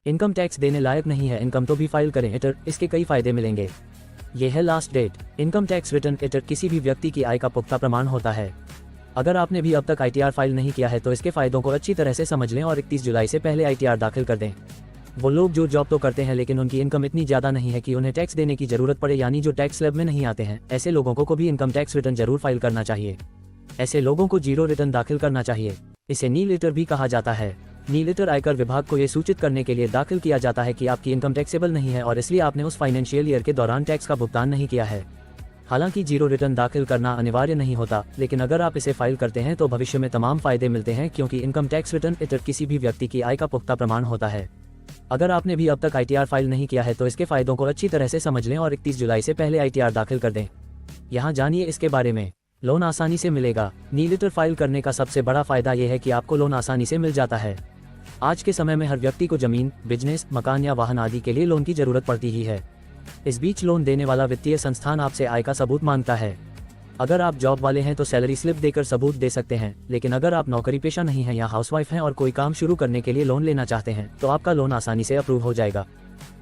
Income tax देने लायक नहीं है, इनकम तो भी फाइल करें इटर, इसके कई फायदे मिलेंगे। ये है last date. Income tax return इटर किसी भी व्यक्ति की आय का पुख्ता प्रमाण होता है। अगर आपने भी अब तक ITR फाइल नहीं किया है तो इसके फायदों को अच्छी तरह से समझ लें और 31 जुलाई से पहले ITR दाखिल कर दें। वो लोग जो जॉब तो करते हैं लेकिन उनकी इनकम इतनी ज़्यादा नहीं है कि उन्हें टैक्स देने की जरूरत पड़े, यानी जो टैक्स स्लैब में नहीं आते हैं, ऐसे लोगों को भी इनकम टैक्स रिटर्न जरूर फाइल करना चाहिए। ऐसे लोगों को जीरो रिटर्न दाखिल करना चाहिए। इसे नील लेटर भी कहा जाता है। नील लेटर आयकर विभाग को ये सूचित करने के लिए दाखिल किया जाता है कि आपकी इनकम टैक्सेबल नहीं है और इसलिए आपने उस फाइनेंशियल ईयर के दौरान टैक्स का भुगतान नहीं किया है। हालांकि जीरो रिटर्न दाखिल करना अनिवार्य नहीं होता, लेकिन अगर आप इसे फाइल करते हैं तो भविष्य में तमाम फायदे मिलते हैं, क्योंकि इनकम टैक्स रिटर्न इटर किसी भी व्यक्ति की आय का पुख्ता प्रमाण होता है। अगर आपने भी अब तक ITR फाइल नहीं किया है तो इसके फायदों को अच्छी तरह से समझ लें और 31 जुलाई से पहले ITR दाखिल कर दें। यहाँ जानिए इसके बारे में। लोन आसानी से मिलेगा। नील लेटर फाइल करने का सबसे बड़ा फायदा यह है कि आपको लोन आसानी से मिल जाता है। आज के समय में हर व्यक्ति को जमीन, बिजनेस, मकान या वाहन आदि के लिए लोन की जरूरत पड़ती ही है। इस बीच लोन देने वाला वित्तीय संस्थान आपसे आय का सबूत मांगता है। अगर आप जॉब वाले हैं तो सैलरी स्लिप देकर सबूत दे सकते हैं, लेकिन अगर आप नौकरी पेशा नहीं हैं या हाउसवाइफ हैं और कोई काम शुरू करने के लिए लोन लेना चाहते हैं तो आपका लोन आसानी से अप्रूव हो जाएगा।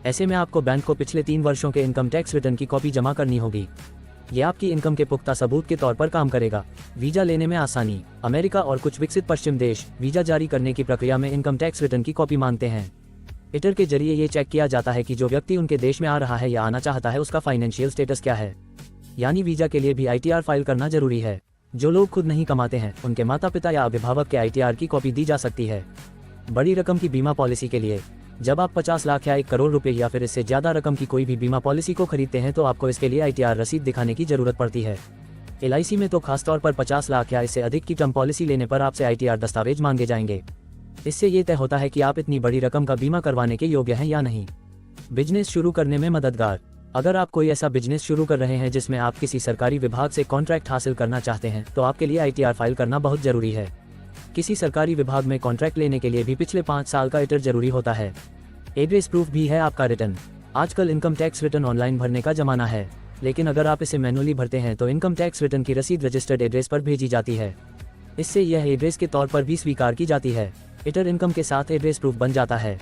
ऐसे में आपको बैंक को पिछले 3 वर्षों के इनकम टैक्स रिटर्न की कॉपी जमा करनी होगी। ये आपकी इनकम के पुख्ता सबूत के तौर पर काम करेगा। वीजा लेने में आसानी। अमेरिका और कुछ विकसित पश्चिम देश वीजा जारी करने की प्रक्रिया में इनकम टैक्स रिटर्न की कॉपी मांगते हैं। इटर के जरिए ये चेक किया जाता है कि जो व्यक्ति उनके देश में आ रहा है या आना चाहता है उसका फाइनेंशियल स्टेटस क्या है, यानी वीजा के लिए भी ITR फाइल करना जरूरी है। जो लोग खुद नहीं कमाते हैं उनके माता पिता या अभिभावक के ITR की कॉपी दी जा सकती है। बड़ी रकम की बीमा पॉलिसी के लिए। जब आप 50 लाख या 1 करोड़ रुपए या फिर इससे ज्यादा रकम की कोई भी बीमा पॉलिसी को खरीदते हैं तो आपको इसके लिए ITR रसीद दिखाने की जरूरत पड़ती है। LIC में तो खासतौर पर 50 लाख या इससे अधिक की टर्म पॉलिसी लेने पर आपसे ITR दस्तावेज मांगे जाएंगे। इससे ये तय होता है कि आप इतनी बड़ी रकम का बीमा करवाने के योग्य हैं या नहीं। बिजनेस शुरू करने में मददगार। अगर आप कोई ऐसा बिजनेस शुरू कर रहे हैं जिसमें आप किसी सरकारी विभाग से कॉन्ट्रैक्ट हासिल करना चाहते हैं तो आपके लिए ITR फाइल करना बहुत जरूरी है। किसी सरकारी विभाग में कॉन्ट्रैक्ट लेने के लिए भी पिछले 5 साल का इटर जरूरी होता है। एड्रेस प्रूफ भी है आपका रिटर्न। आजकल इनकम टैक्स रिटर्न ऑनलाइन भरने का जमाना है, लेकिन अगर आप इसे मैनुअली भरते हैं तो इनकम टैक्स रिटर्न की रसीद रजिस्टर्ड एड्रेस पर भेजी जाती है। इससे यह एड्रेस के तौर पर भी स्वीकार की जाती है। इटर इनकम के साथ एड्रेस प्रूफ बन जाता है।